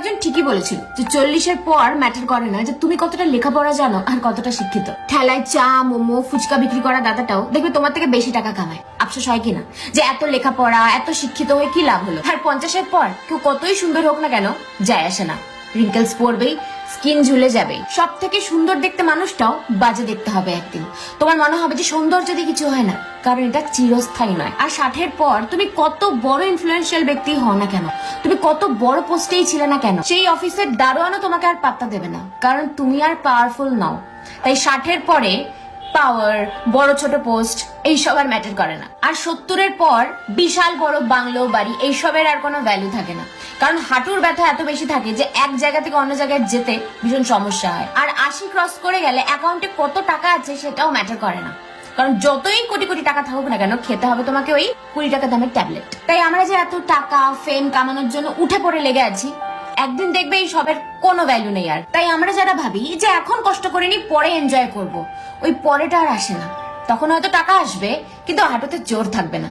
একজন ঠিকই বলেছিল যে 40-এর পর ম্যাটার করে না যে তুমি কতটা লেখাপড়া জানো আর কতটা শিক্ষিত। ঠেলায় চা মোমো ফুচকা বিক্রি করা দাদাটাও দেখবে তোমার থেকে বেশি টাকা কামায়। আফসোস হয় কিনা যে এত লেখাপড়া এত শিক্ষিত হয়ে কি লাভ হলো। আর 50-এর পর কেউ কতই সুন্দর হোক না কেন যায় আসে না, রিঙ্কেলস পড়বেই, স্কিন ঝুলে যাবে। সব থেকে সুন্দর দেখতে মানুষটাও বাজে দেখতে হবে একদিন। তোমার মনে হবে যে সৌন্দর্য দিয়ে কিছু হয় না, কারণ এটা চিরস্থায়ী নয়। আর 60-এর পর তুমি কত বড় ইনফ্লুয়েন্সিয়াল ব্যক্তি হও না কেন, তুমি কত বড় পোস্টেই ছিলে না কেন, সেই অফিসের দারোয়ানও তোমাকে আর পাত্তা দেবে না, কারণ তুমি আর পাওয়ারফুল নাও। তাই 60-এর পরে পাওয়ার, বড় ছোট পোস্ট এইসব আর ম্যাটার করে না। আর 70-এর পর বিশাল বড় বাংলো বাড়ি এইসবের আর কোনো ভ্যালু থাকে না, কারণ হাঁটুর ব্যথা এত বেশি থাকে যে এক জায়গা থেকে অন্য জায়গায় যেতে ভীষণ সমস্যা হয়। আর 80 ক্রস করে গেলে অ্যাকাউন্টে কত টাকা আছে সেটাও ম্যাটার করে না, কারণ যতই কোটি কোটি টাকা থাকুক না কেন খেতে হবে তোমাকে ওই 20 টাকা দামের ট্যাবলেট। তাই আমরা যে এত টাকা ফেম কামানোর জন্য উঠে পড়ে লেগে আছি, একদিন দেখবে এই সবের কোনো ভ্যালু নেই আর। তাই আমরা যারা ভাবি যে এখন কষ্ট করে নি পরে এনজয় করব, ওই পরেটা আর আসে না। তখন হয়তো টাকা আসবে কিন্তু হাঁটুতে জোর থাকবে না।